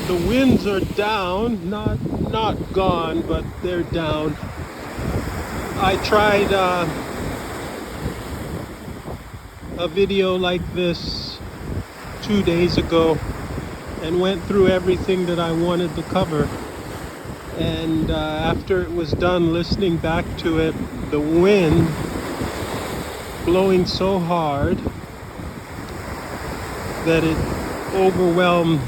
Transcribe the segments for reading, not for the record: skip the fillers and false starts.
The winds are down, not gone, but they're down. I tried a video like this 2 days ago and went through everything that I wanted to cover. And after it was done, listening back to it, the wind blowing so hard that it overwhelmed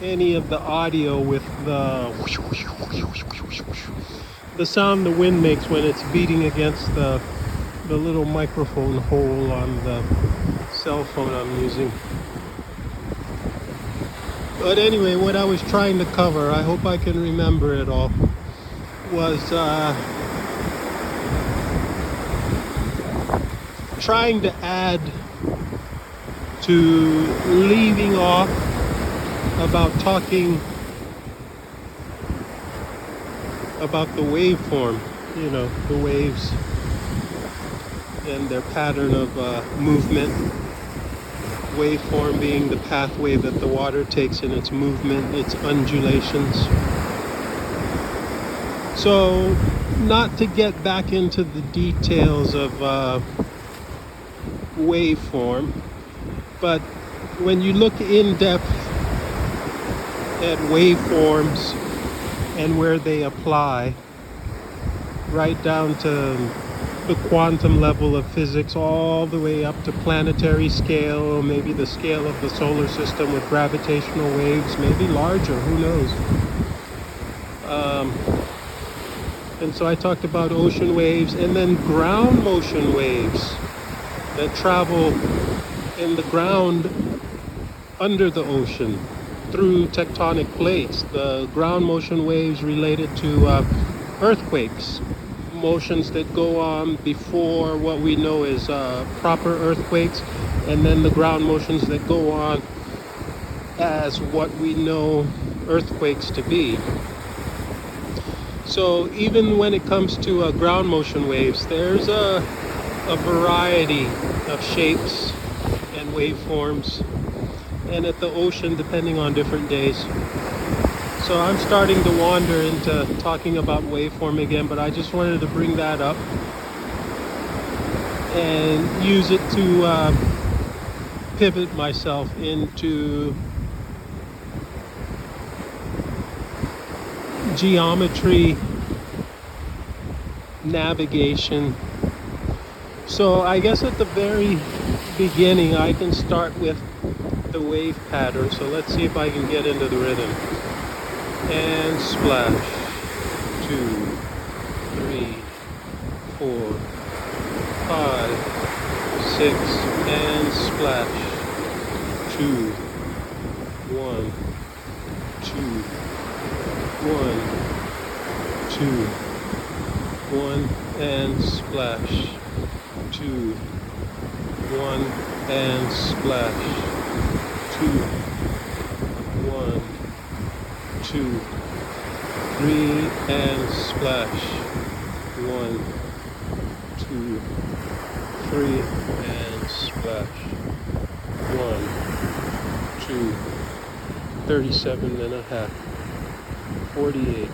any of the audio with the sound the wind makes when it's beating against the little microphone hole on the cell phone I'm using. But anyway, what I was trying to cover, I hope I can remember it all, was trying to add to leaving off about talking about the waveform, you know, the waves and their pattern of movement. Waveform being the pathway that the water takes in its movement, its undulations. So, not to get back into the details of waveform, but when you look in depth at waveforms and where they apply, right down to the quantum level of physics, all the way up to planetary scale, or maybe the scale of the solar system with gravitational waves, maybe larger, who knows. And so I talked about ocean waves and then ground motion waves that travel in the ground under the ocean through tectonic plates. The ground motion waves related to earthquakes, motions that go on before what we know is proper earthquakes, and then the ground motions that go on as what we know earthquakes to be. So even when it comes to ground motion waves, there's a variety of shapes and waveforms, and at the ocean depending on different days. So I'm starting to wander into talking about waveform again, but I just wanted to bring that up and use it to pivot myself into geometry, navigation. So I guess at the very beginning I can start with the wave pattern. So let's see if I can get into the rhythm. And splash. 2, 3, 4, 5, 6, and splash. 2, 1, 2, 1, 2, 1, and splash. 2, 1, and splash. 2, 1, 2, 3, and splash. 1, 2, 3, and splash. 1, 2, 37 and a half. 48,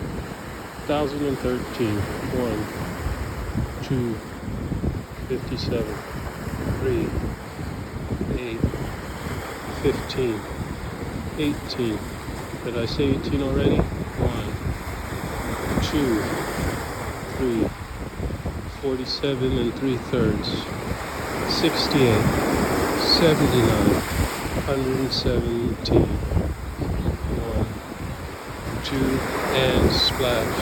1013, 1, 2, 57, 3, 8, 15, 18. Did I say 18 already? 1, 2, 3, 47 and 3/3, 68, 79, 117. 2, and splash.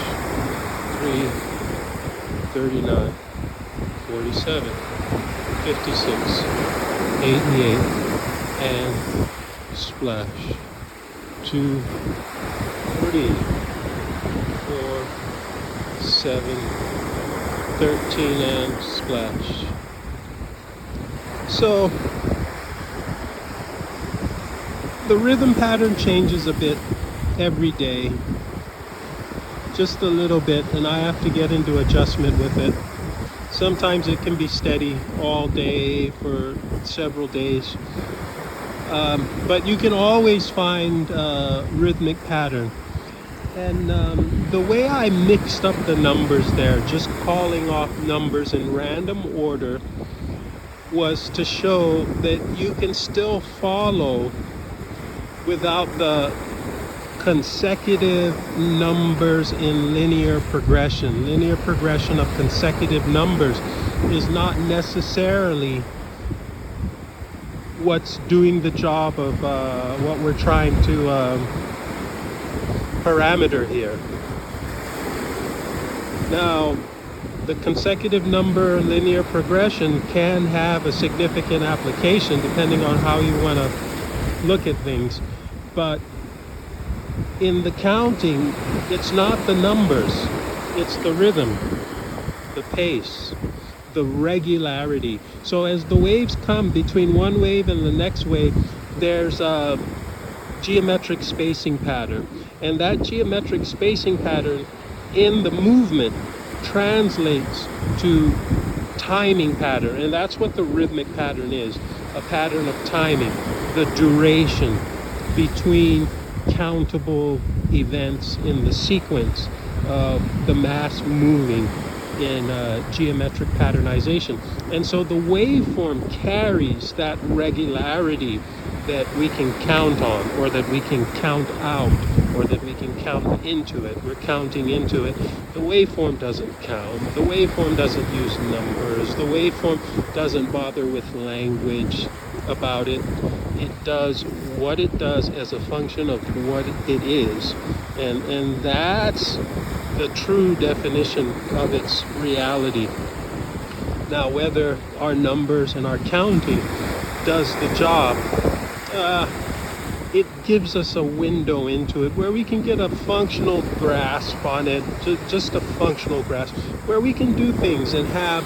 3, 39, 47, 56, 88, and splash. 2, 3, 4, 7, 13, and splash. So the rhythm pattern changes a bit every day, just a little bit, and I have to get into adjustment with it. Sometimes it can be steady all day for several days, But you can always find rhythmic pattern. And the way I mixed up the numbers there, just calling off numbers in random order, was to show that you can still follow without the consecutive numbers in linear progression. Linear progression of consecutive numbers is not necessarily what's doing the job of what we're trying to parameter here. Now, the consecutive number linear progression can have a significant application depending on how you want to look at things. But in the counting, it's not the numbers, it's the rhythm, the pace, the regularity. So as the waves come between one wave and the next wave, there's a geometric spacing pattern. And that geometric spacing pattern in the movement translates to timing pattern. And that's what the rhythmic pattern is, a pattern of timing, the duration between countable events in the sequence of the mass moving in geometric patternization. And so the waveform carries that regularity that we can count on, or that we can count out, or that we can count into it. We're counting into it. The waveform doesn't count. The waveform doesn't use numbers. The waveform doesn't bother with language about it. It does what it does as a function of what it is. And that's the true definition of its reality. Now, whether our numbers and our counting does the job, it gives us a window into it where we can get a functional grasp on it, just a functional grasp, where we can do things and have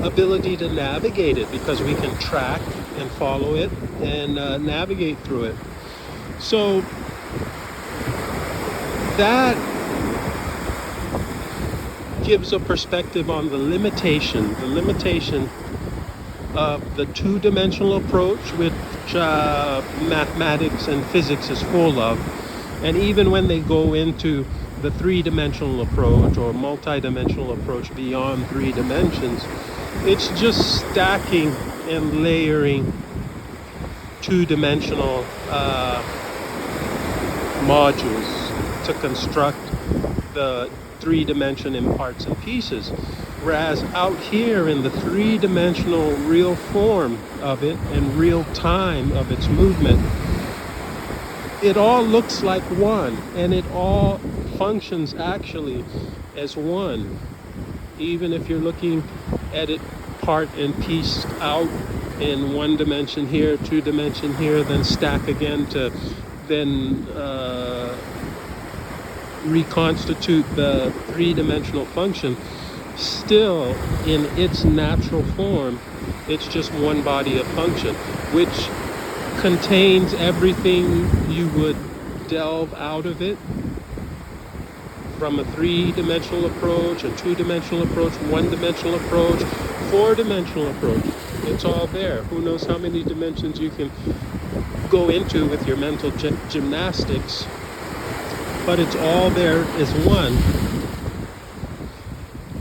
ability to navigate it, because we can track and follow it and navigate through it. So that gives a perspective on the limitation of the two-dimensional approach, which mathematics and physics is full of. And even when they go into the three-dimensional approach or multi-dimensional approach beyond 3 dimensions, it's just stacking and layering two-dimensional modules to construct the 3-dimension in parts and pieces. Whereas out here in the 3-dimensional real form of it and real time of its movement, it all looks like one, and it all functions actually as one. Even if you're looking at it part and pieced out in 1 dimension here, 2 dimension here, then stack again to then reconstitute the 3-dimensional function, still in its natural form, it's just one body of function, which contains everything you would delve out of it from a 3-dimensional approach, a 2-dimensional approach, 1-dimensional approach, 4-dimensional approach. It's all there. Who knows how many dimensions you can go into with your mental gymnastics, but it's all there as one.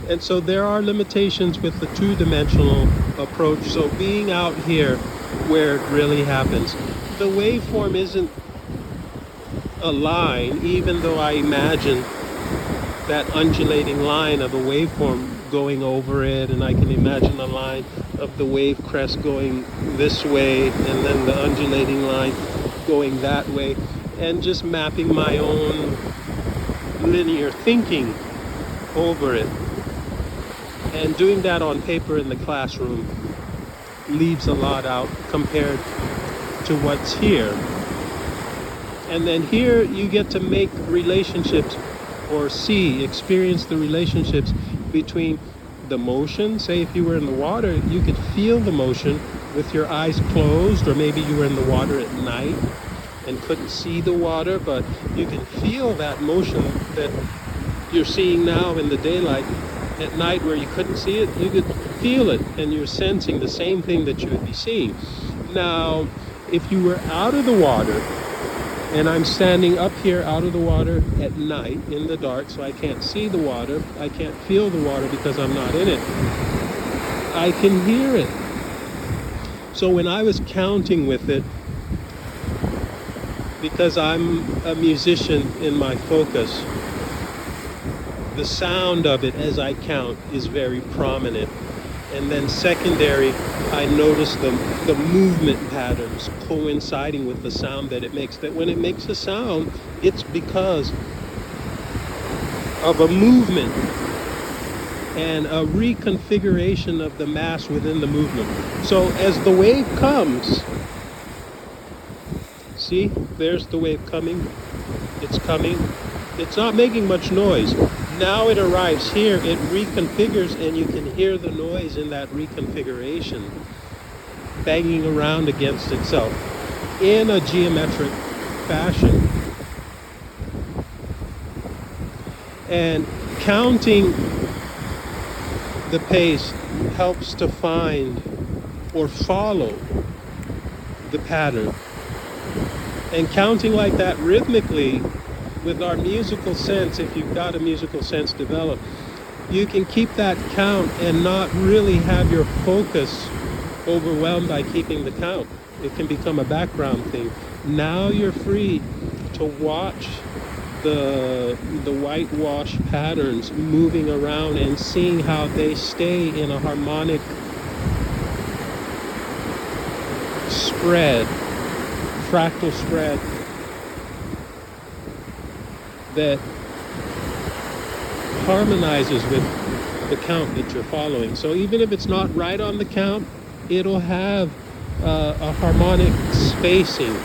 And so there are limitations with the 2-dimensional approach. So being out here where it really happens, the waveform isn't a line, even though I imagine that undulating line of a waveform going over it, and I can imagine a line of the wave crest going this way and then the undulating line going that way, and just mapping my own linear thinking over it. And doing that on paper in the classroom leaves a lot out compared to what's here. And then here you get to make relationships, or experience the relationships between the motion. Say if you were in the water, you could feel the motion with your eyes closed, or maybe you were in the water at night and couldn't see the water, but you can feel that motion that you're seeing now in the daylight. At night where you couldn't see it, you could feel it, and you're sensing the same thing that you would be seeing. Now, if you were out of the water, and I'm standing up here out of the water at night in the dark, so I can't see the water, I can't feel the water because I'm not in it, I can hear it. So when I was counting with it, because I'm a musician in my focus, the sound of it as I count is very prominent. And then secondary, I notice the movement patterns coinciding with the sound that it makes. That when it makes a sound, it's because of a movement and a reconfiguration of the mass within the movement. So as the wave comes, see, there's the wave coming. It's coming. It's not making much noise. Now it arrives here, it reconfigures, and you can hear the noise in that reconfiguration banging around against itself in a geometric fashion. And counting the pace helps to find or follow the pattern. And counting like that rhythmically with our musical sense, if you've got a musical sense developed, you can keep that count and not really have your focus overwhelmed by keeping the count. It can become a background thing. Now you're free to watch the whitewash patterns moving around and seeing how they stay in a harmonic spread, fractal spread that harmonizes with the count that you're following. So even if it's not right on the count, it'll have a harmonic spacing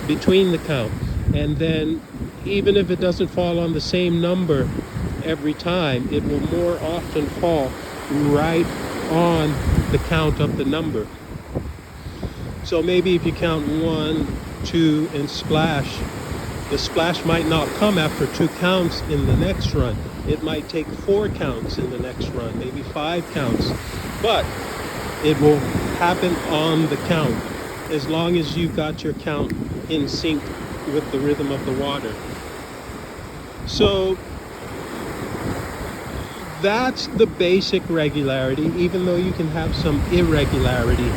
between the count. And then even if it doesn't fall on the same number every time, it will more often fall right on the count of the number. So maybe if you count 1, 2, and splash, the splash might not come after 2 counts in the next run. It might take 4 counts in the next run, maybe 5 counts. But it will happen on the count, as long as you've got your count in sync with the rhythm of the water. So that's the basic regularity, even though you can have some irregularity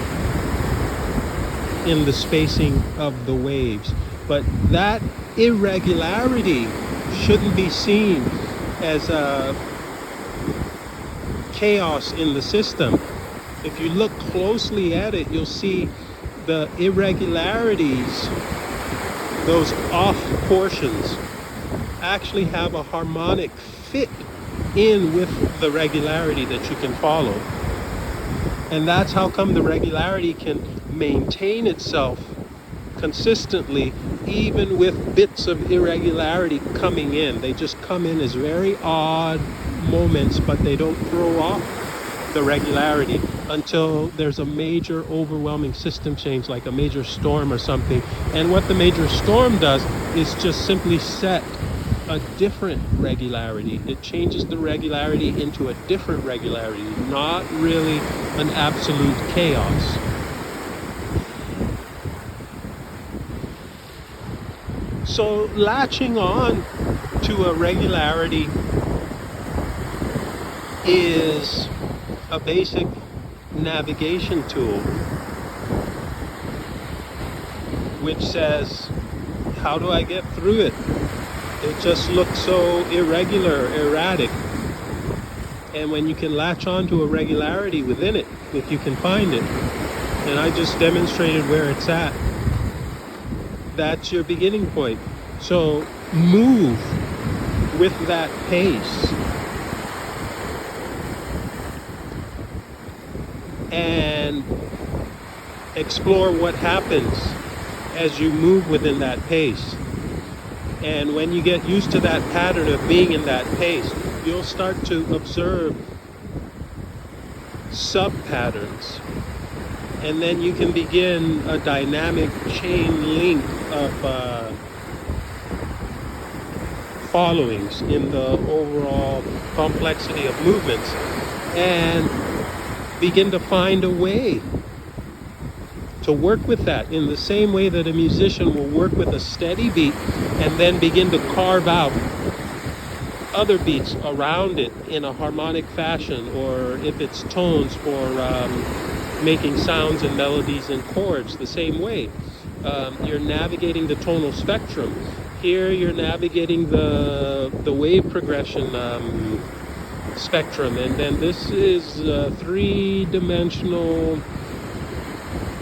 in the spacing of the waves. But that irregularity shouldn't be seen as a chaos in the system. If you look closely at it, you'll see the irregularities, those off portions, actually have a harmonic fit in with the regularity that you can follow. And that's how come the regularity can maintain itself consistently, even with bits of irregularity coming in. They just come in as very odd moments, but they don't throw off the regularity until there's a major overwhelming system change, like a major storm or something. And what the major storm does is just simply set a different regularity. It changes the regularity into a different regularity, not really an absolute chaos. So latching on to a regularity is a basic navigation tool which says, how do I get through it? It just looks so irregular, erratic. And when you can latch on to a regularity within it, if you can find it, and I just demonstrated where it's at, that's your beginning point. So move with that pace and explore what happens as you move within that pace. And when you get used to that pattern of being in that pace, you'll start to observe sub-patterns. And then you can begin a dynamic chain link of followings in the overall complexity of movements, and begin to find a way to work with that in the same way that a musician will work with a steady beat and then begin to carve out other beats around it in a harmonic fashion, or if it's tones for making sounds and melodies and chords the same way. You're navigating the tonal spectrum. Here you're navigating the wave progression spectrum, and then this is three-dimensional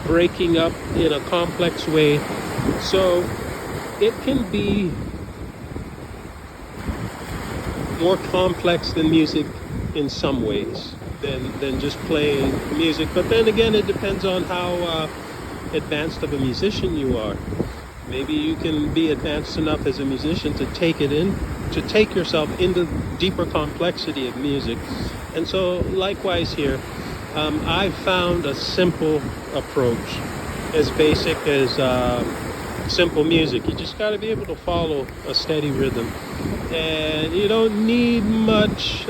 breaking up in a complex way. So it can be more complex than music in some ways than just playing music. But then again, it depends on how advanced of a musician you are. Maybe you can be advanced enough as a musician to take yourself into deeper complexity of music. And so likewise here, I've found a simple approach, as basic as simple music. You just got to be able to follow a steady rhythm, and you don't need much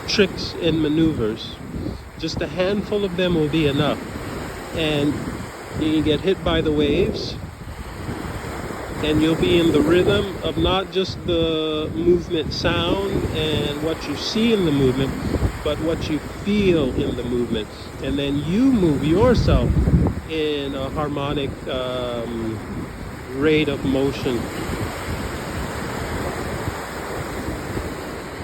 tricks and maneuvers. Just a handful of them will be enough, and you can get hit by the waves, and you'll be in the rhythm of not just the movement sound and what you see in the movement, but what you feel in the movement. And then you move yourself in a harmonic rate of motion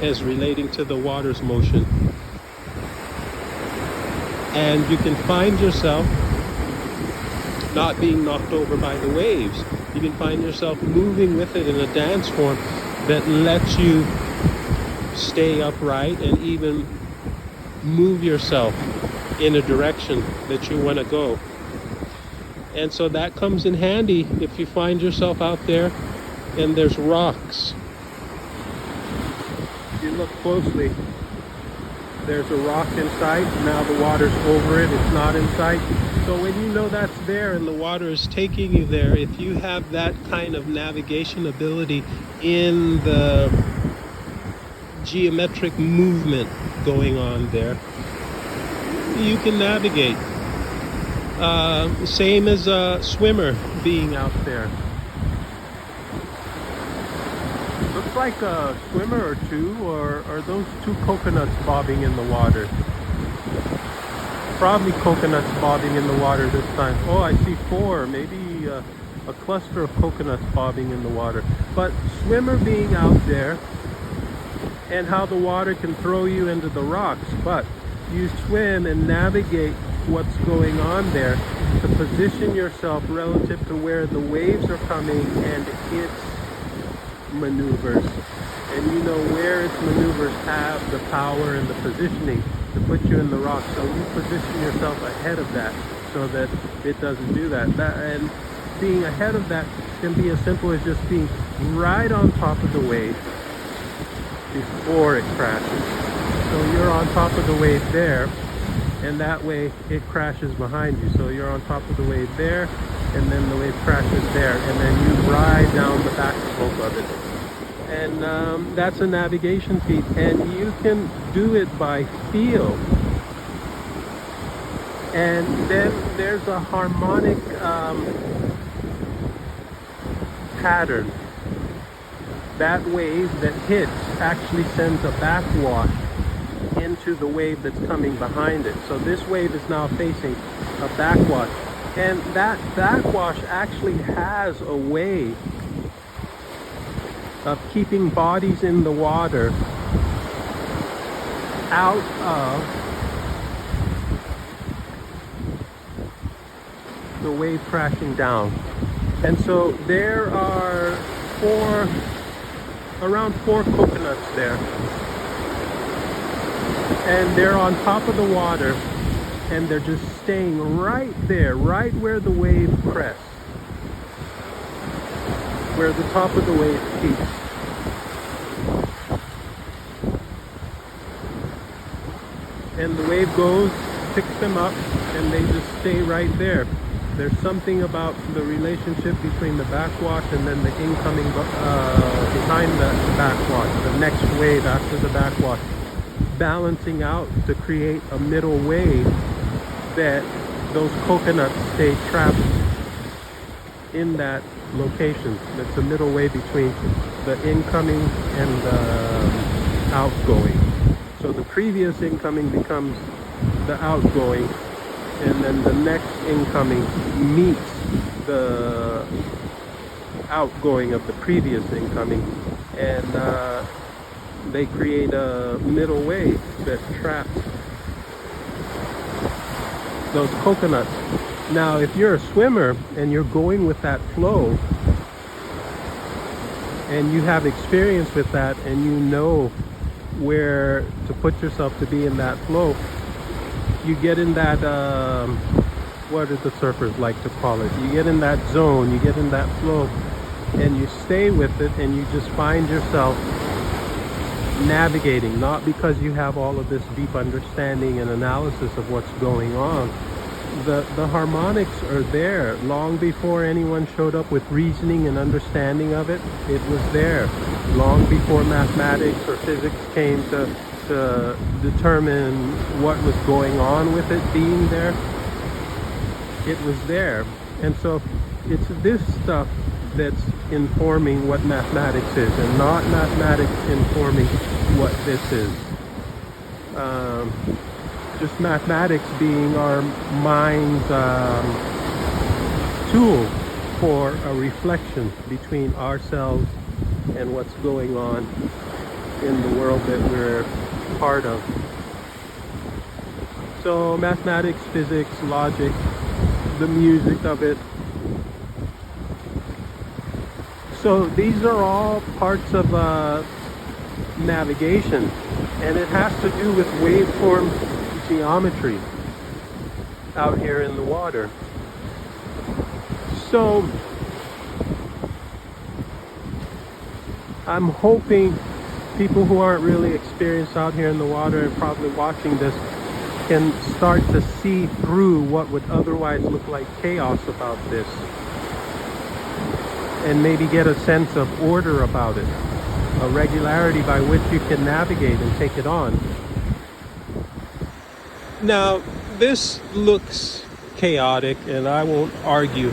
as relating to the water's motion. And you can find yourself not being knocked over by the waves. You can find yourself moving with it in a dance form that lets you stay upright and even move yourself in a direction that you want to go. And so that comes in handy if you find yourself out there and there's rocks. If you look closely, there's a rock in sight. Now the water's over it, it's not in sight. So when you know that's there and the water is taking you there, if you have that kind of navigation ability in the geometric movement going on there, you can navigate. Same as a swimmer being out there. Looks like a swimmer or two, or are those two coconuts bobbing in the water? Probably coconuts bobbing in the water this time. Oh, I see four, maybe a cluster of coconuts bobbing in the water. But swimmer being out there, and how the water can throw you into the rocks, but you swim and navigate what's going on there to position yourself relative to where the waves are coming and its maneuvers. And you know where its maneuvers have the power and the positioning to put you in the rock. So you position yourself ahead of that so that it doesn't do that. And being ahead of that can be as simple as just being right on top of the wave before it crashes. So you're on top of the wave there, and that way it crashes behind you. So you're on top of the wave there, and then the wave crashes there, and then you ride down the back slope of it. And that's a navigation feat, and you can do it by feel. And then there's a harmonic pattern. That wave that hits actually sends a backwash into the wave that's coming behind it. So this wave is now facing a backwash, and that backwash actually has a way of keeping bodies in the water out of the wave crashing down. And so there are around four coconuts there, and they're on top of the water, and they're just staying right there, right where the wave crests, where the top of the wave peaks. And the wave goes, picks them up, and they just stay right there. There's something about the relationship between the backwash and then the incoming behind the backwash, the next wave after the backwash, balancing out to create a middle wave that those coconuts stay trapped in that location. That's the middle way between the incoming and the outgoing. So the previous incoming becomes the outgoing, and then the next incoming meets the outgoing of the previous incoming, and they create a middle way that traps those coconuts. Now, if you're a swimmer and you're going with that flow, and you have experience with that, and you know where to put yourself to be in that flow, you get in that, what do the surfers like to call it? You get in that zone, you get in that flow, and you stay with it, and you just find yourself navigating, not because you have all of this deep understanding and analysis of what's going on. The harmonics are there long before anyone showed up with reasoning and understanding of it. It was there long before mathematics or physics came to determine what was going on with it being there. It was there. And so it's this stuff that's informing what mathematics is, and not mathematics informing what this is. Just mathematics being our mind's tool for a reflection between ourselves and what's going on in the world that we're part of. So mathematics, physics, logic, the music of it. So these are all parts of navigation, and it has to do with waveform geometry out here in the water. So I'm hoping people who aren't really experienced out here in the water and probably watching this can start to see through what would otherwise look like chaos about this, and maybe get a sense of order about it, a regularity by which you can navigate and take it on. Now, this looks chaotic, and I won't argue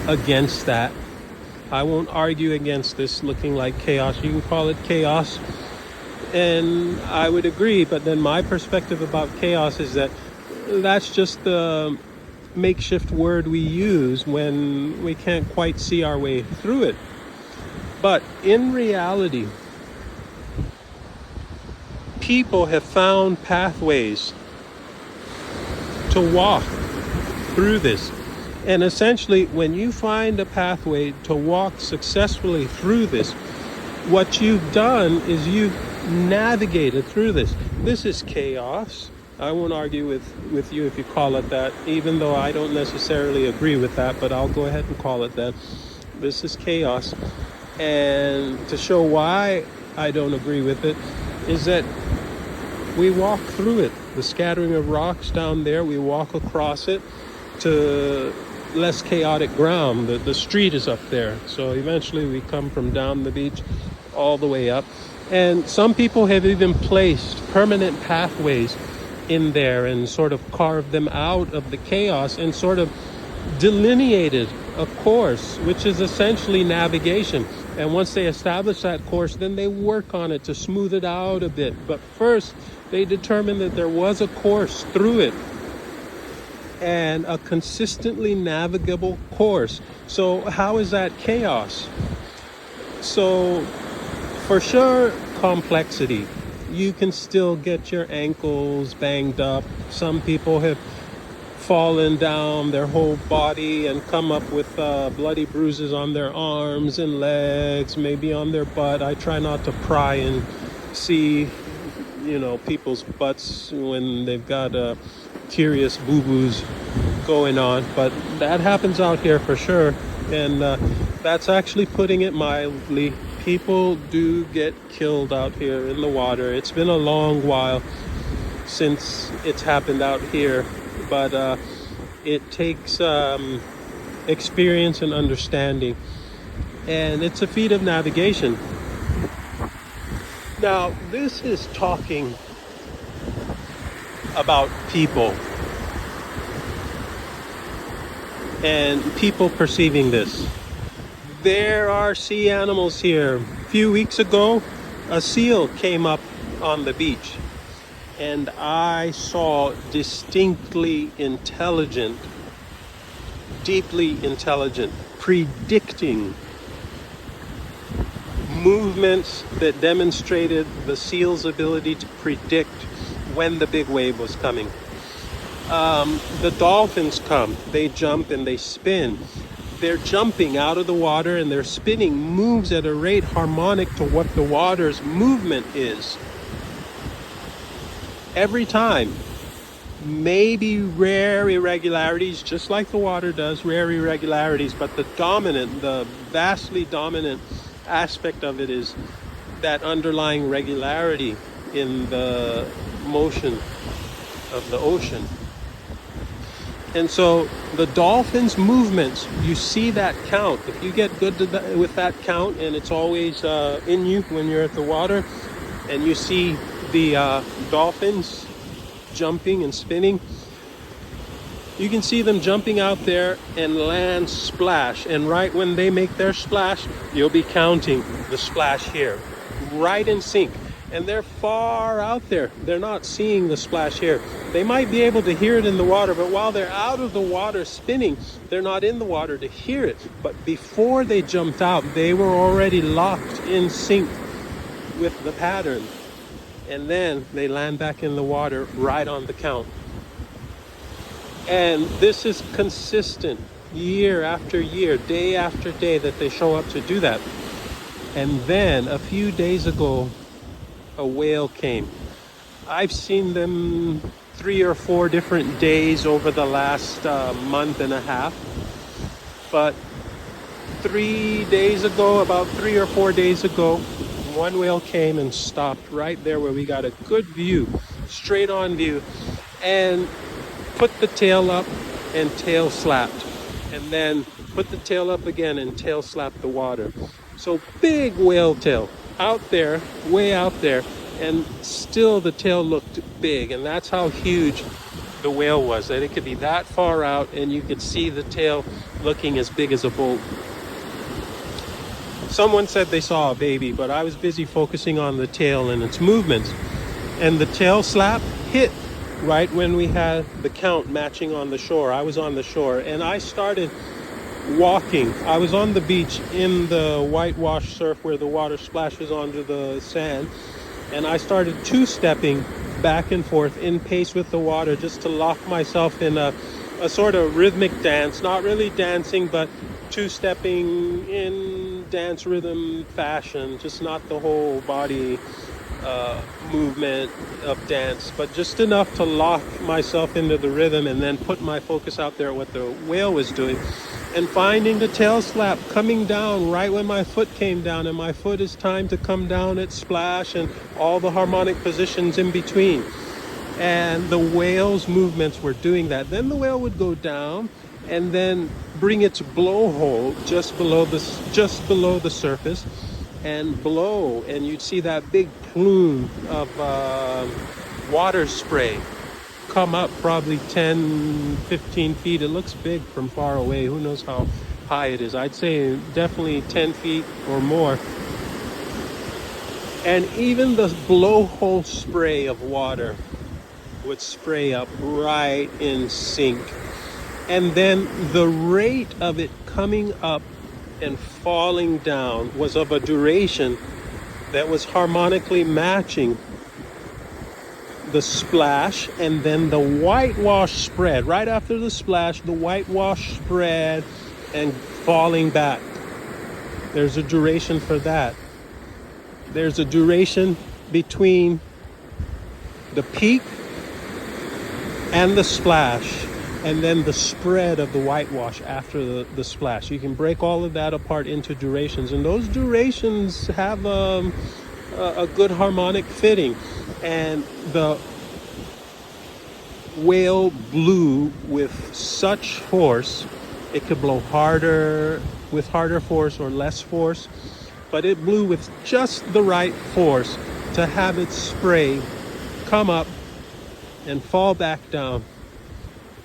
against that. I won't argue against this looking like chaos. You can call it chaos, and I would agree, but then my perspective about chaos is that that's just the makeshift word we use when we can't quite see our way through it. But in reality, people have found pathways to walk through this. And essentially, when you find a pathway to walk successfully through this, what you've done is you've navigated through this. This is chaos. I won't argue with you if you call it that, even though I don't necessarily agree with that, but I'll go ahead and call it that. This is chaos. And to show why I don't agree with it is that we walk through it. The scattering of rocks down there, we walk across it to less chaotic ground. The street is up there. So eventually we come from down the beach all the way up. And some people have even placed permanent pathways in there and sort of carved them out of the chaos and sort of delineated a course, which is essentially navigation. And once they establish that course, then they work on it to smooth it out a bit. But first, they determine that there was a course through it, and a consistently navigable course. So how is that chaos? So for sure, complexity. You can still get your ankles banged up. Some people have fallen down their whole body and come up with bloody bruises on their arms and legs, maybe on their butt. I try not to pry and see, people's butts when they've got curious boo-boos going on, but that happens out here for sure, and that's actually putting it mildly. People do get killed out here in the water. It's been a long while since it's happened out here, but it takes experience and understanding, and it's a feat of navigation. Now, this is talking about people. and people perceiving this. There are sea animals here. A few weeks ago, a seal came up on the beach, and I saw distinctly intelligent, deeply intelligent, predicting movements that demonstrated the seal's ability to predict when the big wave was coming. The dolphins come, they jump and they spin. They're jumping out of the water and their spinning moves at a rate harmonic to what the water's movement is. Every time. Maybe rare irregularities, just like the water does, rare irregularities, but the vastly dominant aspect of it is that underlying regularity in the motion of the ocean. And so the dolphins' movements, you see that count. If you get good with that count, and it's always in you when you're at the water, and you see the dolphins jumping and spinning, you can see them jumping out there and land splash. And right when they make their splash, you'll be counting the splash here, right in sync. And they're far out there. They're not seeing the splash here. They might be able to hear it in the water, but while they're out of the water spinning, they're not in the water to hear it. But before they jumped out, they were already locked in sync with the pattern. And then they land back in the water right on the count. And this is consistent year after year, day after day, that they show up to do that. And then a few days ago, a whale came. I've seen them 3 or 4 different days over the last month and a half. But 3 days ago, about 3 or 4 days ago, one whale came and stopped right there where we got a good view, straight on view, and put the tail up and tail slapped. And then put the tail up again and tail slapped the water. So big whale tail out there, way out there, and still the tail looked big. And that's how huge the whale was, that it could be that far out and you could see the tail looking as big as a boat. Someone said they saw a baby, but I was busy focusing on the tail and its movements. And the tail slap hit right when we had the count matching on the shore. I was on the shore and I started walking. I was on the beach in the whitewash surf where the water splashes onto the sand, and I started two-stepping back and forth in pace with the water just to lock myself in a sort of rhythmic dance, not really dancing, but two-stepping in dance rhythm fashion, just not the whole body movement of dance, but just enough to lock myself into the rhythm and then put my focus out there at what the whale was doing. And finding the tail slap coming down right when my foot came down, and my foot is timed to come down at splash and all the harmonic positions in between. And the whale's movements were doing that. Then the whale would go down and then bring its blowhole just below the surface and blow, and you'd see that big plume of water spray come up probably 10, 15 feet. It looks big from far away. Who knows how high it is? I'd say definitely 10 feet or more. And even the blowhole spray of water would spray up right in sync. And then the rate of it coming up and falling down was of a duration that was harmonically matching the splash, and then the whitewash spread. Right after the splash, the whitewash spread and falling back. There's a duration for that. There's a duration between the peak and the splash, and then the spread of the whitewash after the splash. You can break all of that apart into durations, and those durations have a good harmonic fitting. And the whale blew with such force, it could blow harder, with harder force or less force, but it blew with just the right force to have its spray come up and fall back down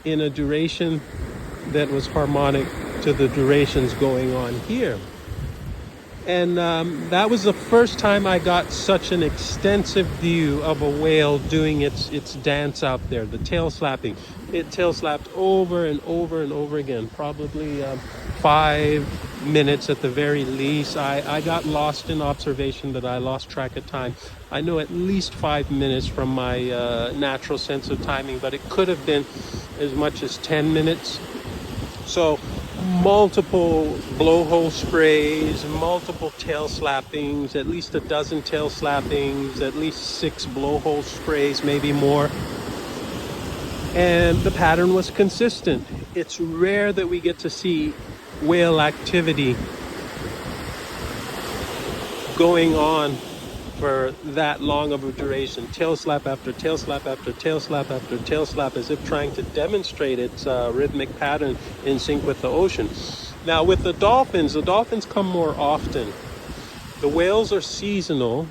in a duration that was harmonic to the durations going on here. And that was the first time I got such an extensive view of a whale doing its dance out there, the tail slapping. It tail slapped over and over and over again, probably 5 minutes at the very least. I got lost in observation that I lost track of time. I know at least 5 minutes from my natural sense of timing, but it could have been as much as 10 minutes. So multiple blowhole sprays, multiple tail slappings, at least a dozen tail slappings, at least 6 blowhole sprays, maybe more. And the pattern was consistent. It's rare that we get to see whale activity going on for that long of a duration. Tail slap after tail slap after tail slap after tail slap, as if trying to demonstrate its rhythmic pattern in sync with the ocean. Now with the dolphins come more often. The whales are seasonal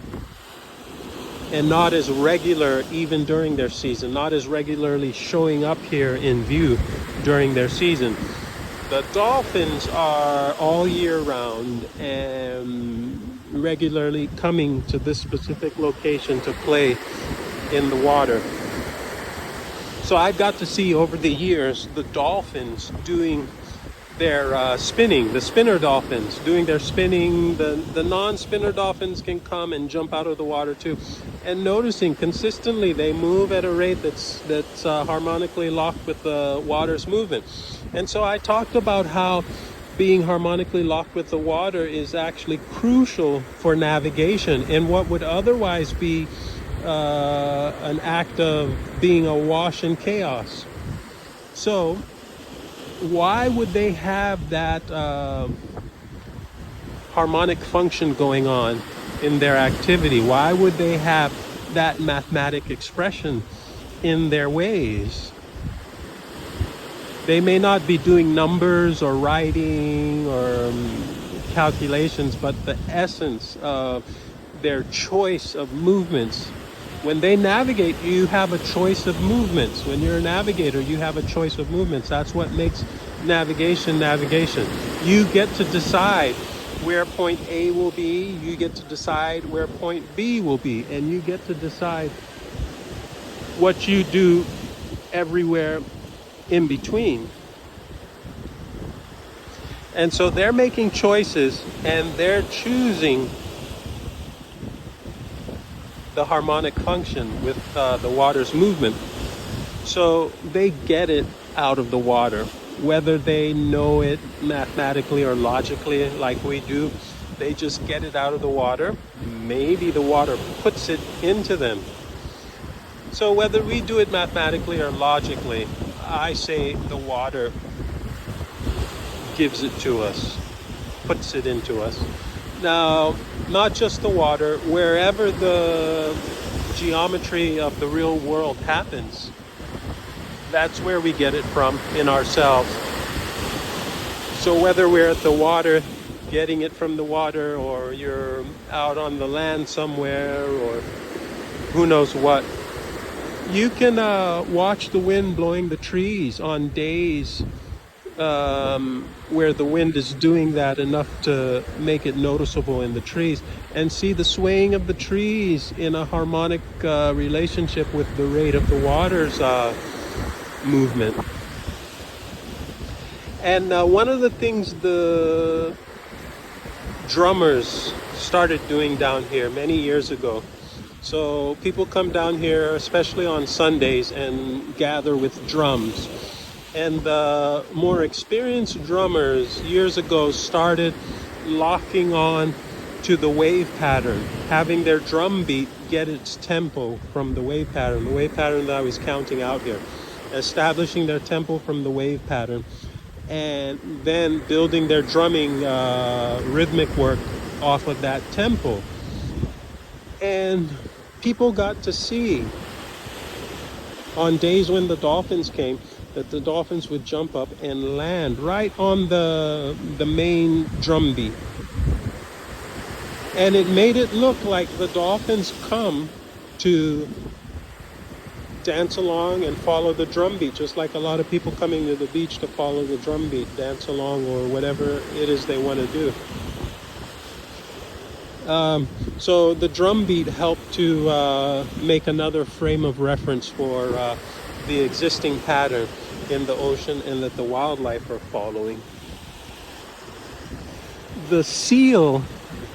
and not as regular even during their season, not as regularly showing up here in view during their season. The dolphins are all year round and regularly coming to this specific location to play in the water. So I got to see over the years the dolphins doing their spinning, the spinner dolphins doing their spinning. The non-spinner dolphins can come and jump out of the water too. And noticing consistently they move at a rate that's harmonically locked with the water's movement. And so I talked about how being harmonically locked with the water is actually crucial for navigation in what would otherwise be an act of being awash in chaos. So why would they have that harmonic function going on in their activity? Why would they have that mathematic expression in their ways? They may not be doing numbers or writing or calculations, but the essence of their choice of movements. When they navigate, you have a choice of movements. When you're a navigator, you have a choice of movements. That's what makes navigation. You get to decide where point A will be, you get to decide where point B will be, and you get to decide what you do everywhere in between. And so they're making choices and they're choosing the harmonic function with the water's movement. So they get it out of the water, whether they know it mathematically or logically like we do. They just get it out of the water. Maybe the water puts it into them. So whether we do it mathematically or logically, I say the water gives it to us, puts it into us. Now, not just the water, wherever the geometry of the real world happens, that's where we get it from in ourselves. So whether we're at the water, getting it from the water, or you're out on the land somewhere, or who knows what, you can watch the wind blowing the trees on days where the wind is doing that enough to make it noticeable in the trees, and see the swaying of the trees in a harmonic relationship with the rate of the water's movement. And one of the things the drummers started doing down here many years ago, so people come down here, especially on Sundays, and gather with drums. And the more experienced drummers years ago started locking on to the wave pattern, having their drum beat get its tempo from the wave pattern that I was counting out here, establishing their tempo from the wave pattern, and then building their drumming rhythmic work off of that tempo. And people got to see on days when the dolphins came that the dolphins would jump up and land right on the main drum beat. And it made it look like the dolphins come to dance along and follow the drum beat, just like a lot of people coming to the beach to follow the drum beat, dance along, or whatever it is they want to do. So the drum beat helped to make another frame of reference for the existing pattern in the ocean and that the wildlife are following. The seal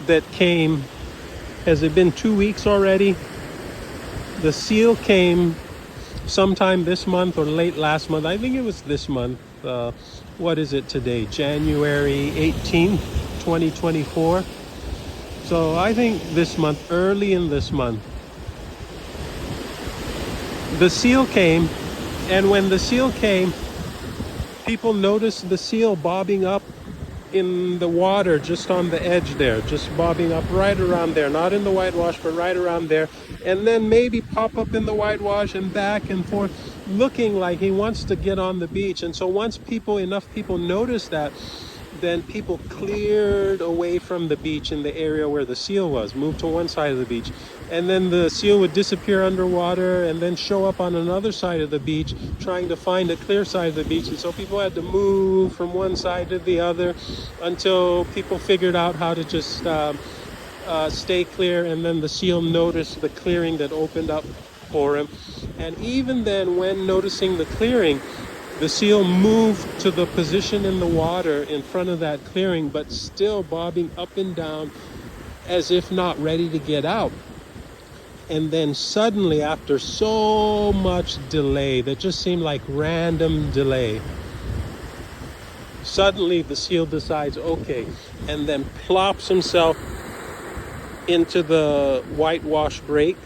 that came, has it been 2 weeks already? The seal came sometime this month or late last month. I think it was this month. What is it today? January 18th, 2024. So I think this month, early in this month, the seal came. And when the seal came, people noticed the seal bobbing up in the water just on the edge there, just bobbing up right around there, not in the whitewash, but right around there, and then maybe pop up in the whitewash and back and forth, looking like he wants to get on the beach. And so once enough people noticed that, then people cleared away from the beach in the area where the seal was, moved to one side of the beach. And then the seal would disappear underwater and then show up on another side of the beach, trying to find a clear side of the beach. And so people had to move from one side to the other until people figured out how to just stay clear. And then the seal noticed the clearing that opened up for him. And even then, when noticing the clearing, the seal moved to the position in the water in front of that clearing, but still bobbing up and down as if not ready to get out. And then suddenly, after so much delay, that just seemed like random delay, suddenly the seal decides, okay, and then plops himself into the whitewash break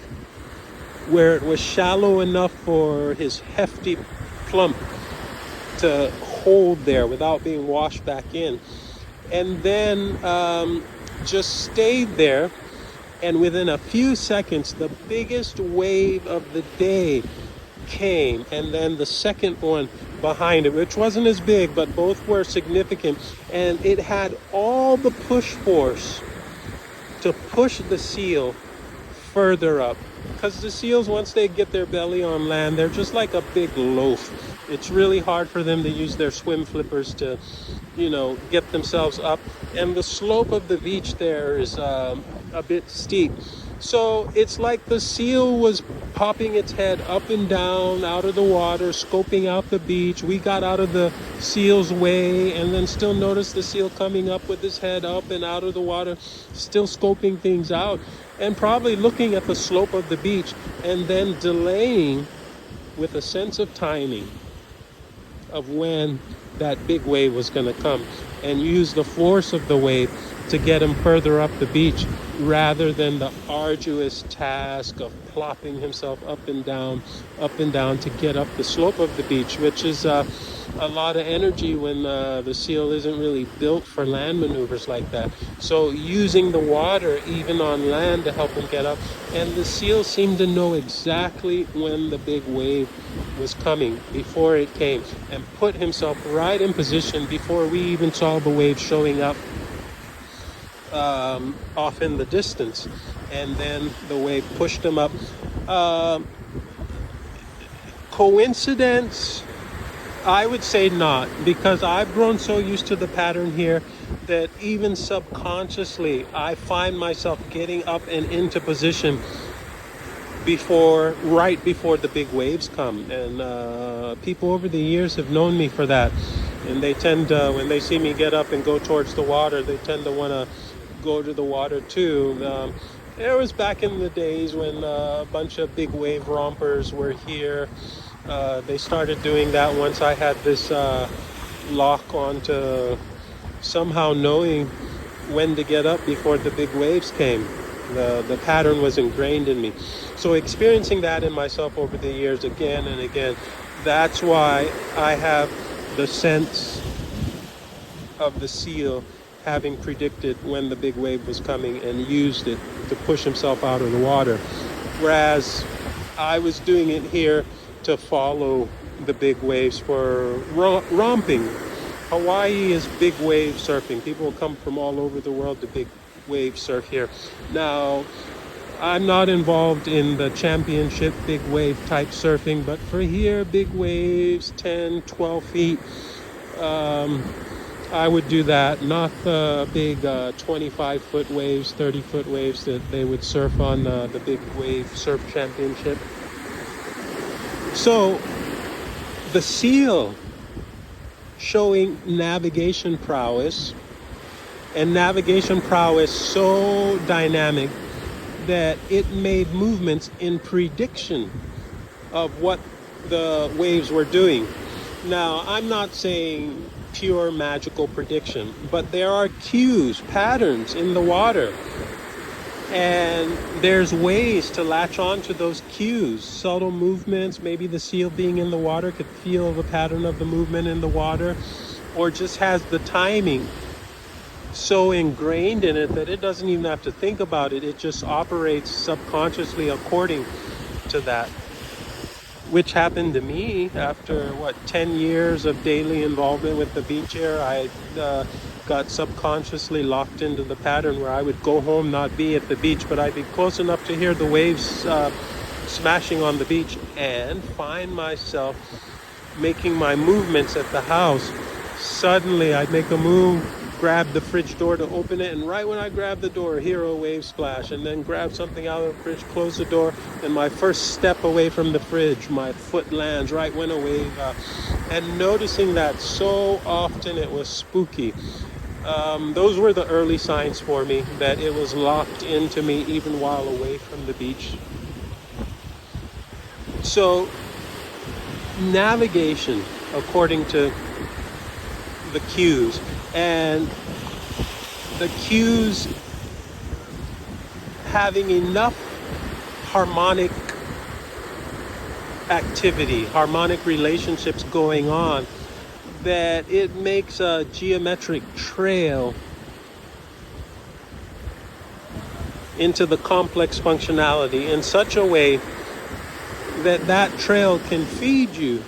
where it was shallow enough for his hefty plump to hold there without being washed back in, and then just stayed there. And within a few seconds, the biggest wave of the day came, and then the second one behind it, which wasn't as big, but both were significant, and it had all the push force to push the seal further up. Because the seals, once they get their belly on land, they're just like a big loaf. It's really hard for them to use their swim flippers to, get themselves up. And the slope of the beach there is a bit steep. So it's like the seal was popping its head up and down out of the water, scoping out the beach. We got out of the seal's way and then still noticed the seal coming up with his head up and out of the water, still scoping things out and probably looking at the slope of the beach and then delaying with a sense of timing of when that big wave was going to come, and use the force of the wave to get him further up the beach rather than the arduous task of plopping himself up and down to get up the slope of the beach, which is a lot of energy when the seal isn't really built for land maneuvers like that. So using the water even on land to help him get up, and the seal seemed to know exactly when the big wave was coming before it came, and put himself right in position before we even saw the wave showing up off in the distance. And then the wave pushed him up. Coincidence? I would say not, because I've grown so used to the pattern here that even subconsciously I find myself getting up and into position right before the big waves come. And people over the years have known me for that. And they tend to, when they see me get up and go towards the water, they tend to want to go to the water too. It was back in the days when a bunch of big wave rompers were here. They started doing that once I had this lock on to somehow knowing when to get up before the big waves came. The pattern was ingrained in me. So experiencing that in myself over the years again and again, that's why I have the sense of the seal having predicted when the big wave was coming and used it to push himself out of the water. Whereas I was doing it here to follow the big waves for romping. Hawaii is big wave surfing. People come from all over the world to big wave surf here. Now, I'm not involved in the championship big wave type surfing, but for here, big waves, 10, 12 feet, I would do that. Not the big 25-foot waves, 30-foot waves that they would surf on the big wave surf championship. So the seal showing navigation prowess, and navigation prowess so dynamic that it made movements in prediction of what the waves were doing. Now, I'm not saying pure magical prediction, but there are cues, patterns in the water, and there's ways to latch on to those cues, subtle movements. Maybe the seal being in the water could feel the pattern of the movement in the water, or just has the timing so ingrained in it that it doesn't even have to think about it. It just operates subconsciously according to that, which happened to me after 10 years of daily involvement with the beach air. I got subconsciously locked into the pattern where I would go home, not be at the beach, but I'd be close enough to hear the waves smashing on the beach and find myself making my movements at the house. Suddenly I'd make a move, grab the fridge door to open it, and right when I grab the door, hear a wave splash, and then grab something out of the fridge, close the door, and my first step away from the fridge, my foot lands right when a wave, and noticing that so often, it was spooky. Those were the early signs for me that it was locked into me even while away from the beach. So navigation, according to the cues, and the cues having enough harmonic activity, harmonic relationships going on, that it makes a geometric trail into the complex functionality in such a way that that trail can feed you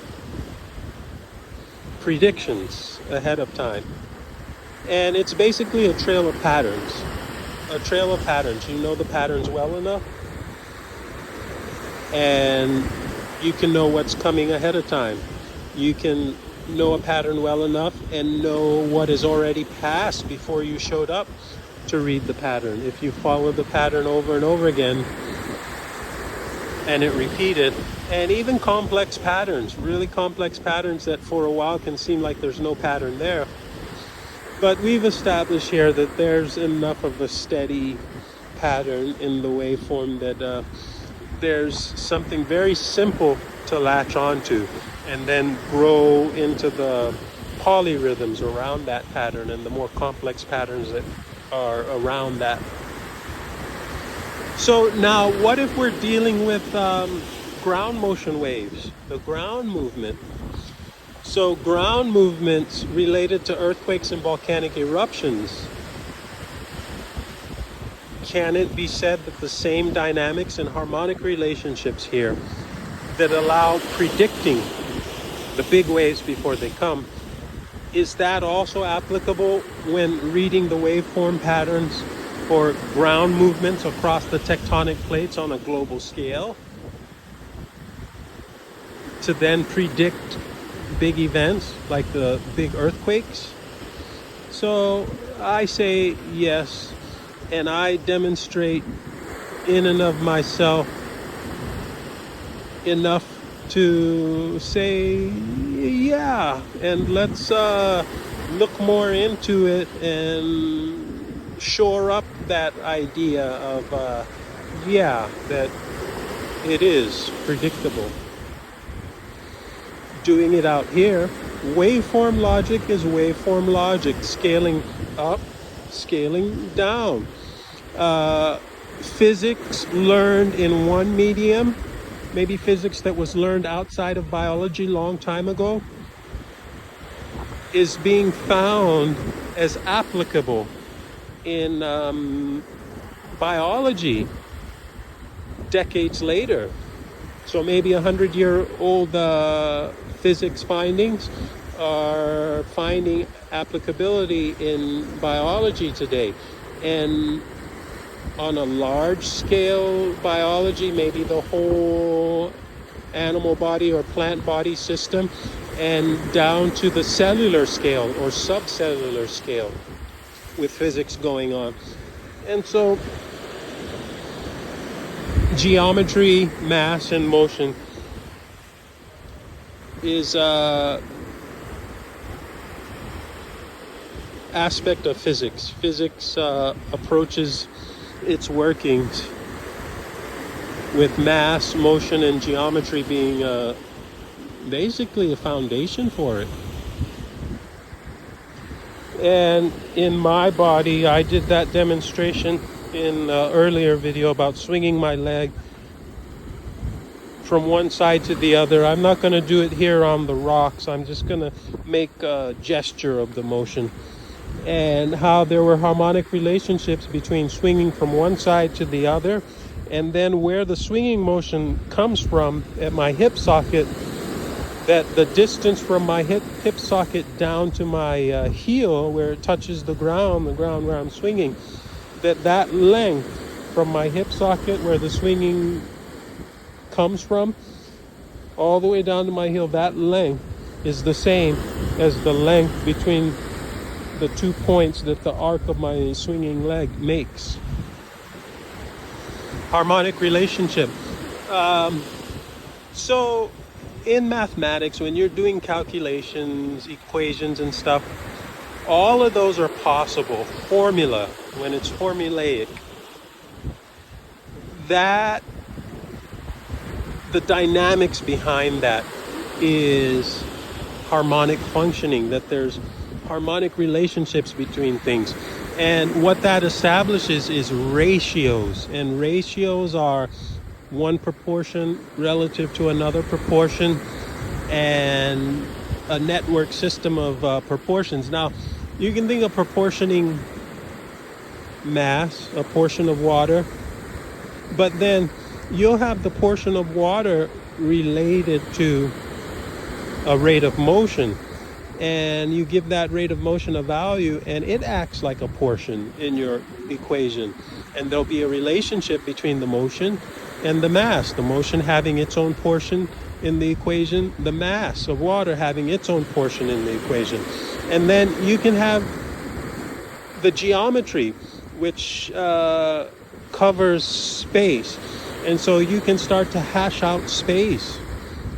predictions ahead of time. And it's basically a trail of patterns. A trail of patterns. You know the patterns well enough, and you can know what's coming ahead of time. You can know a pattern well enough and know what is already passed before you showed up to read the pattern. If you follow the pattern over and over again and it repeated, and even complex patterns, really complex patterns that for a while can seem like there's no pattern there. But we've established here that there's enough of a steady pattern in the waveform that there's something very simple to latch onto and then grow into the polyrhythms around that pattern and the more complex patterns that are around that. So now what if we're dealing with ground motion waves, the ground movement? So ground movements related to earthquakes and volcanic eruptions, can it be said that the same dynamics and harmonic relationships here that allow predicting the big waves before they come, is that also applicable when reading the waveform patterns for ground movements across the tectonic plates on a global scale, to then predict big events like the big earthquakes? So I say yes, and I demonstrate in and of myself enough to say yeah, and let's look more into it and shore up that idea of that it is predictable. Doing it out here, waveform logic is waveform logic, scaling up, scaling down. Physics learned in one medium, maybe physics that was learned outside of biology long time ago, is being found as applicable in biology decades later. So maybe 100-year-old physics findings are finding applicability in biology today. And on a large scale biology, maybe the whole animal body or plant body system, and down to the cellular scale or subcellular scale with physics going on. And so geometry, mass, and motion is a aspect of physics. Physics approaches its workings with mass, motion, and geometry being basically a foundation for it. And in my body, I did that demonstration in an earlier video about swinging my leg from one side to the other. I'm not going to do it here on the rocks. I'm just going to make a gesture of the motion, and how there were harmonic relationships between swinging from one side to the other, and then where the swinging motion comes from at my hip socket, that the distance from my hip socket down to my heel, where it touches the ground where I'm swinging, that length from my hip socket where the swinging comes from all the way down to my heel, that length is the same as the length between the 2 points that the arc of my swinging leg makes. Harmonic relationship. So in mathematics, when you're doing calculations, equations and stuff, all of those are possible. Formula, when it's formulaic, that the dynamics behind that is harmonic functioning, that there's harmonic relationships between things. And what that establishes is ratios. And ratios are one proportion relative to another proportion, and a network system of proportions. Now, you can think of proportioning mass, a portion of water, but then you'll have the portion of water related to a rate of motion, and you give that rate of motion a value, and it acts like a portion in your equation. And there'll be a relationship between the motion and the mass, the motion having its own portion in the equation, the mass of water having its own portion in the equation. And then you can have the geometry, which covers space. And so you can start to hash out space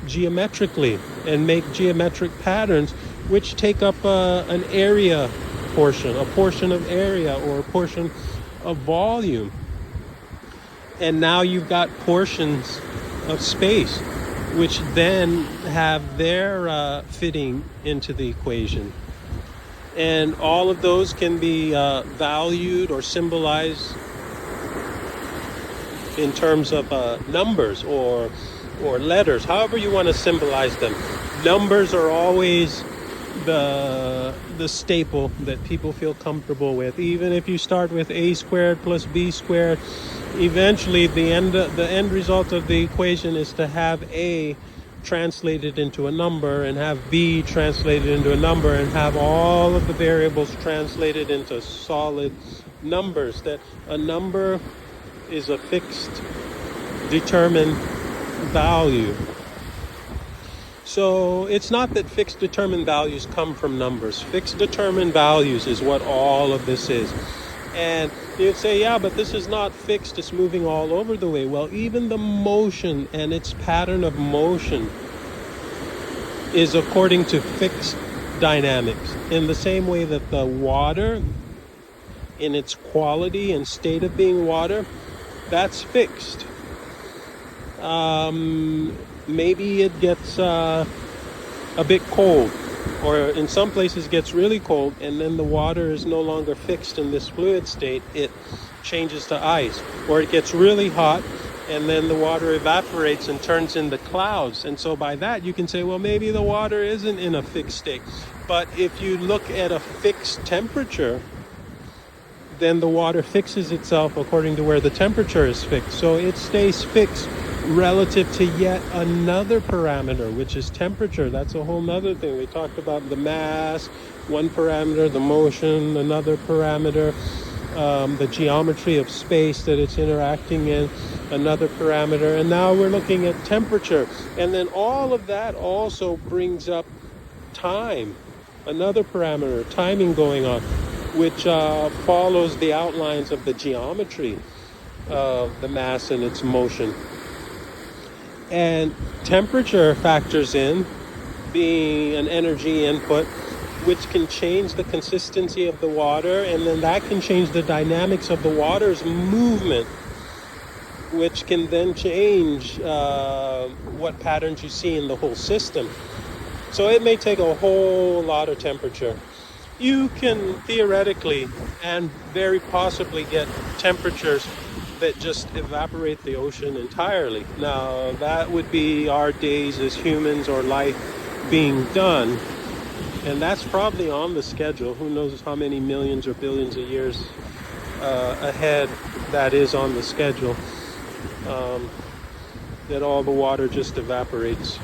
geometrically and make geometric patterns which take up an area portion, a portion of area, or a portion of volume. And now you've got portions of space which then have their fitting into the equation. And all of those can be valued or symbolized in terms of numbers or letters, however you want to symbolize them. Numbers are always the staple that people feel comfortable with. Even if you start with a squared plus b squared, eventually the end result of the equation is to have a translated into a number, and have b translated into a number, and have all of the variables translated into solid numbers. That a number is a fixed, determined value. So it's not that fixed determined values come from numbers. Fixed determined values is what all of this is. And you'd say, yeah, but this is not fixed, it's moving all over the way. Well, even the motion and its pattern of motion is according to fixed dynamics. In the same way that the water, in its quality and state of being water, that's fixed. Maybe it gets a bit cold, or in some places gets really cold, and then the water is no longer fixed in this fluid state. It changes to ice. Or it gets really hot, and then the water evaporates and turns into clouds. And so by that you can say, well, maybe the water isn't in a fixed state. But if you look at a fixed temperature, then the water fixes itself according to where the temperature is fixed. So it stays fixed relative to yet another parameter, which is temperature. That's a whole nother thing. We talked about the mass, one parameter, the motion, another parameter, the geometry of space that it's interacting in, another parameter. And now we're looking at temperature. And then all of that also brings up time, another parameter, timing going on, which follows the outlines of the geometry of the mass and its motion. And temperature factors in, being an energy input, which can change the consistency of the water, and then that can change the dynamics of the water's movement, which can then change what patterns you see in the whole system. So it may take a whole lot of temperature. You can theoretically and very possibly get temperatures that just evaporate the ocean entirely. Now, that would be our days as humans or life being done. And that's probably on the schedule. Who knows how many millions or billions of years ahead that is on the schedule. That all the water just evaporates.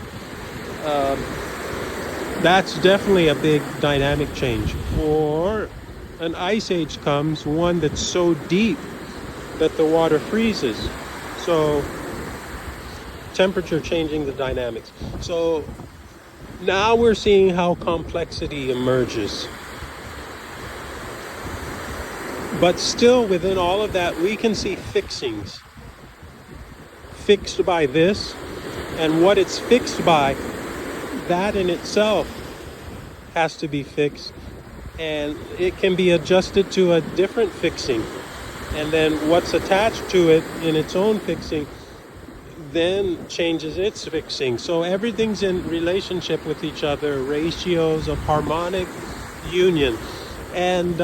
That's definitely a big dynamic change. Or an ice age comes, one that's so deep that the water freezes. So temperature changing the dynamics. So now we're seeing how complexity emerges. But still within all of that, we can see fixings. Fixed by this, and what it's fixed by, that in itself has to be fixed, and it can be adjusted to a different fixing, and then what's attached to it in its own fixing then changes its fixing. So everything's in relationship with each other, ratios of harmonic union, and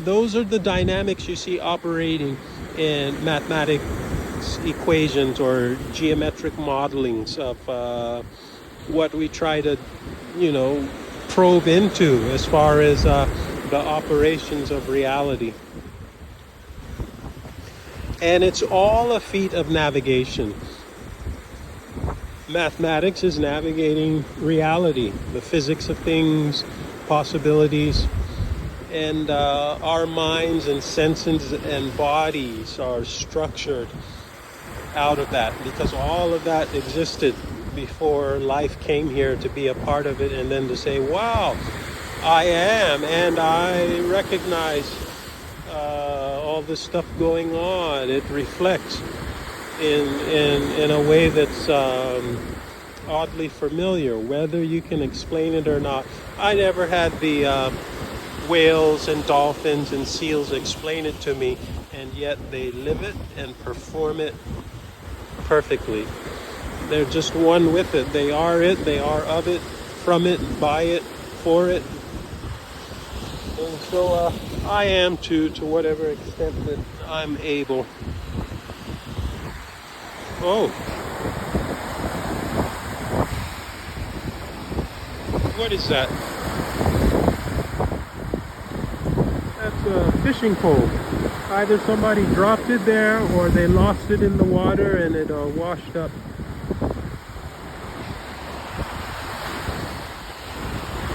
those are the dynamics you see operating in mathematics equations or geometric modelings of what we try to, probe into as far as the operations of reality. And it's all a feat of navigation. Mathematics is navigating reality, the physics of things, possibilities, and our minds and senses and bodies are structured out of that, because all of that existed before life came here to be a part of it, and then to say, wow, I am, and I recognize all this stuff going on. It reflects in a way that's oddly familiar, whether you can explain it or not. I never had the whales and dolphins and seals explain it to me, and yet they live it and perform it perfectly. They're just one with it. They are of it, from it, by it, for it. And so I am to whatever extent that I'm able. Oh. What is that? That's a fishing pole. Either somebody dropped it there or they lost it in the water and it washed up.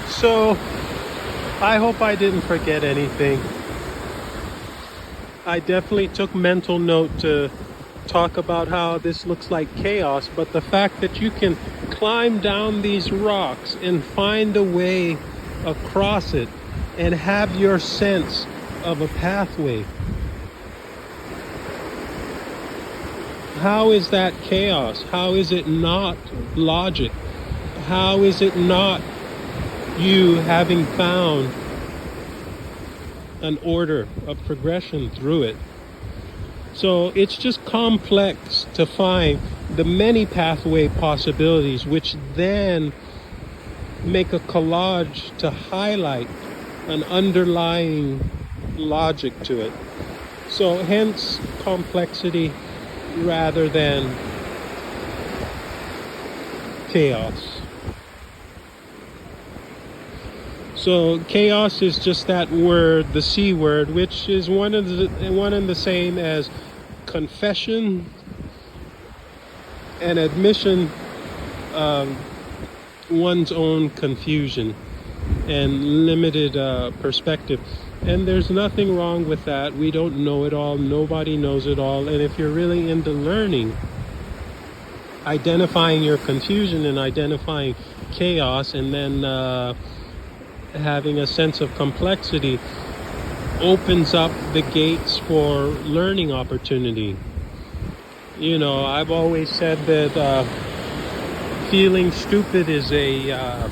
So I hope I didn't forget anything. I definitely took mental note to talk about how this looks like chaos, but the fact that you can climb down these rocks and find a way across it and have your sense of a pathway. How is that chaos? How is it not logic? How is it not you having found an order of progression through it? So it's just complex to find the many pathway possibilities, which then make a collage to highlight an underlying logic to it. So hence complexity rather than chaos. So chaos is just that word, the C word, which is one and the same as confession and admission of one's own confusion. and limited perspective. And there's nothing wrong with that. We don't know it all. Nobody knows it all. And if you're really into learning, identifying your confusion and identifying chaos, and then having a sense of complexity opens up the gates for learning opportunity. You know, I've always said that feeling stupid is a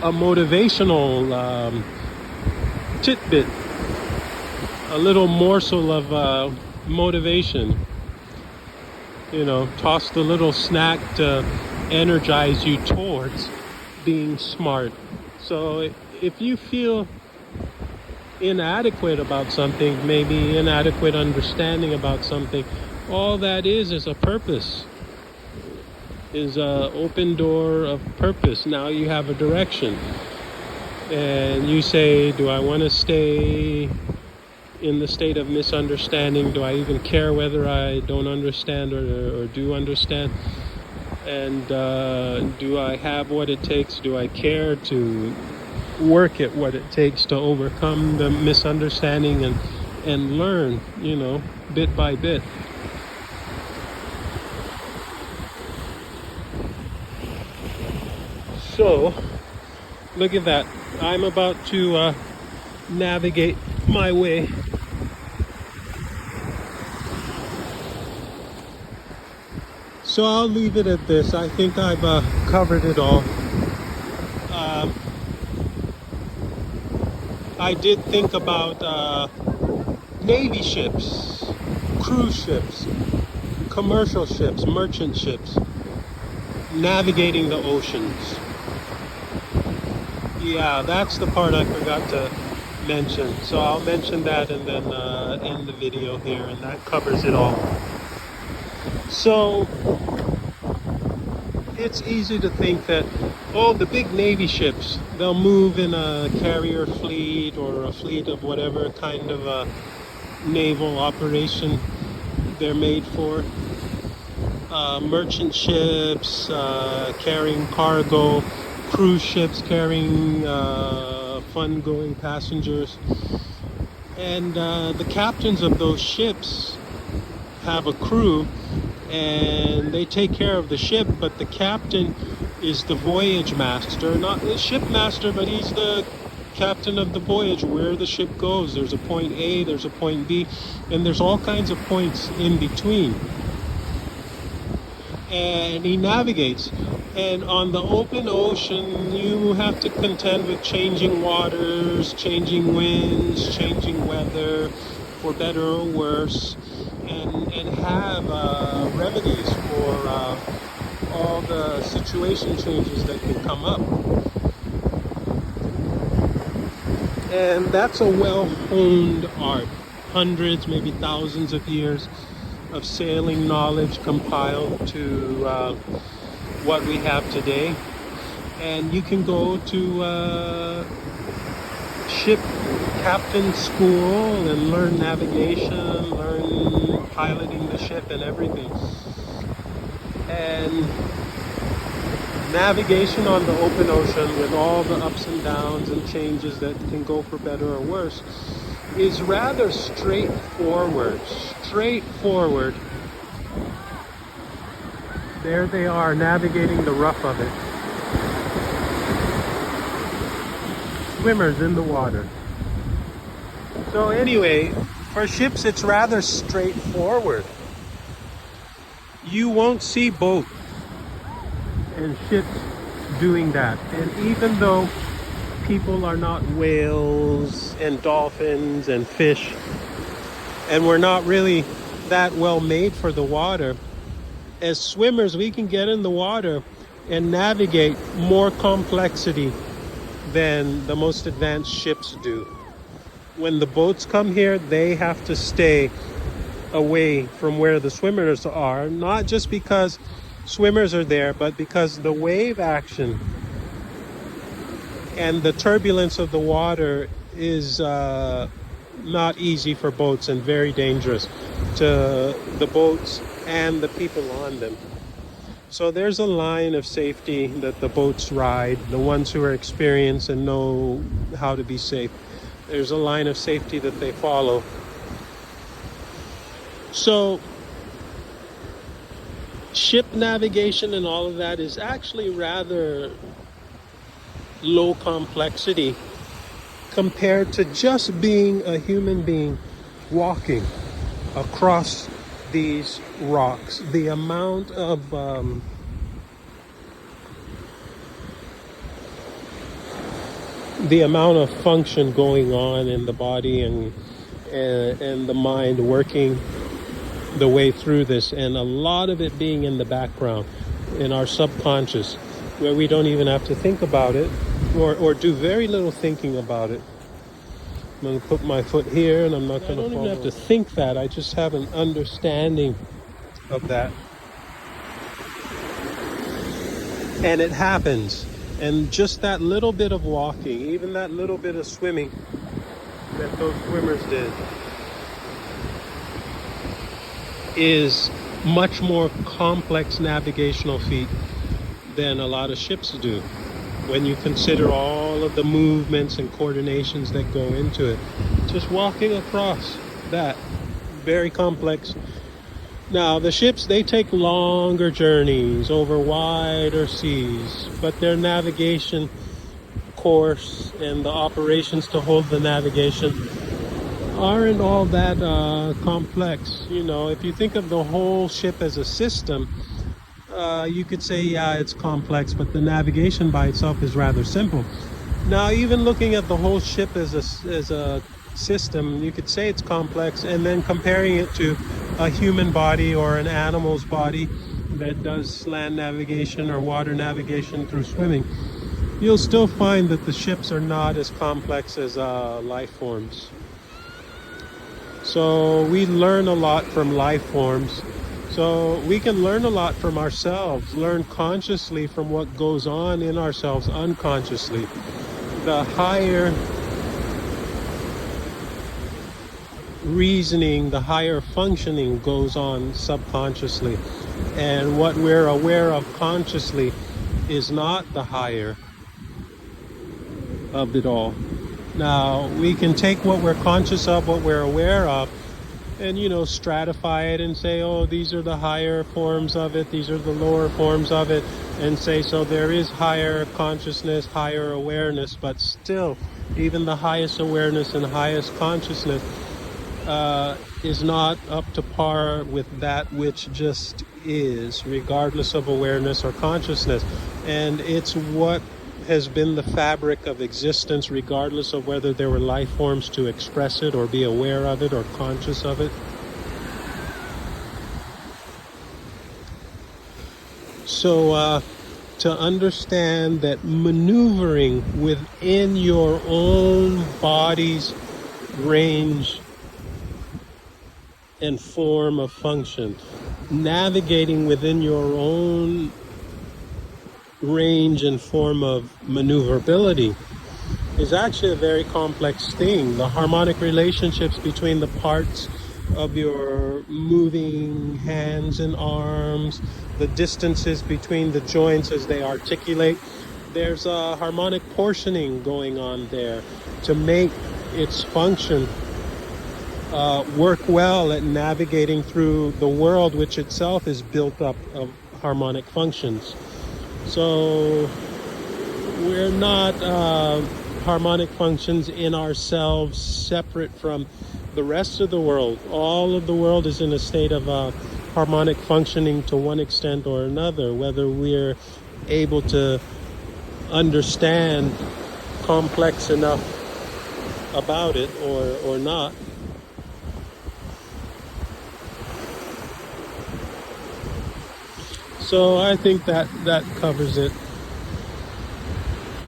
motivational tidbit, a little morsel of motivation. You know, toss the little snack to energize you towards being smart. So if you feel inadequate about something, maybe inadequate understanding about something, all that is a purpose, is a open door of purpose. Now you have a direction, and you say, do I want to stay in the state of misunderstanding? Do I even care whether I don't understand or do understand? And do I have what it takes? Do I care to work at what it takes to overcome the misunderstanding and learn, you know, bit by bit? So, look at that. I'm about to navigate my way. So I'll leave it at this. I think I've covered it all. I did think about Navy ships, cruise ships, commercial ships, merchant ships, navigating the oceans. Yeah, that's the part I forgot to mention. So I'll mention that and then end the video here, and that covers it all. So it's easy to think that, oh, the big Navy ships, they'll move in a carrier fleet or a fleet of whatever kind of a naval operation they're made for. Merchant ships carrying cargo, cruise ships carrying fun-going passengers. And the captains of those ships have a crew, and they take care of the ship, but the captain is the voyage master, not the ship master, but he's the captain of the voyage, where the ship goes. There's a point A, there's a point B, and there's all kinds of points in between. And he navigates. And on the open ocean, you have to contend with changing waters, changing winds, changing weather, for better or worse, and have remedies for all the situation changes that can come up. And that's a well-honed art. Hundreds, maybe thousands of years of sailing knowledge compiled to what we have today. And you can go to ship captain school and learn navigation, learn piloting the ship and everything. And navigation on the open ocean, with all the ups and downs and changes that can go for better or worse, is rather straightforward. There they are, navigating the rough of it. Swimmers in the water. So anyway, for ships it's rather straightforward. You won't see boats and ships doing that. And even though people are not whales and dolphins and fish, and we're not really that well made for the water, as swimmers we can get in the water and navigate more complexity than the most advanced ships do. When the boats come here, they have to stay away from where the swimmers are, not just because swimmers are there, but because the wave action and the turbulence of the water is not easy for boats and very dangerous to the boats and the people on them. So there's a line of safety that the boats ride, the ones who are experienced and know how to be safe. There's a line of safety that they follow. So ship navigation and all of that is actually rather low complexity compared to just being a human being walking across these rocks. The amount of function going on in the body and the mind working the way through this, and a lot of it being in the background, in our subconscious, where we don't even have to think about it or do very little thinking about it. I'm going to put my foot here and I'm not going to fall. I don't even have to think that. I just have an understanding of that. And it happens. And just that little bit of walking, even that little bit of swimming that those swimmers did, is much more complex navigational feat than a lot of ships do, when you consider all of the movements and coordinations that go into it. Just walking across that, very complex. Now, the ships, they take longer journeys over wider seas, but their navigation course and the operations to hold the navigation aren't all that complex. You know, if you think of the whole ship as a system, you could say, yeah, it's complex, but the navigation by itself is rather simple. Now, even looking at the whole ship as a system, you could say it's complex, and then comparing it to a human body or an animal's body that does land navigation or water navigation through swimming, you'll still find that the ships are not as complex as life forms. So we learn a lot from life forms. So we can learn a lot from ourselves, learn consciously from what goes on in ourselves unconsciously. The higher reasoning, the higher functioning goes on subconsciously. And what we're aware of consciously is not the higher of it all. Now, we can take what we're conscious of, what we're aware of, and, you know, stratify it and say, oh, these are the higher forms of it, these are the lower forms of it, and say, so there is higher consciousness, higher awareness, but still, even the highest awareness and highest consciousness is not up to par with that which just is, regardless of awareness or consciousness. And it's what has been the fabric of existence, regardless of whether there were life forms to express it or be aware of it or conscious of it. So to understand that maneuvering within your own body's range and form of function, navigating within your own range and form of maneuverability, is actually a very complex thing. The harmonic relationships between the parts of your moving hands and arms, the distances between the joints as they articulate, there's a harmonic portioning going on there to make its function work well at navigating through the world, which itself is built up of harmonic functions. So we're not harmonic functions in ourselves separate from the rest of the world. All of the world is in a state of harmonic functioning to one extent or another, whether we're able to understand complex enough about it or not. So I think that covers it.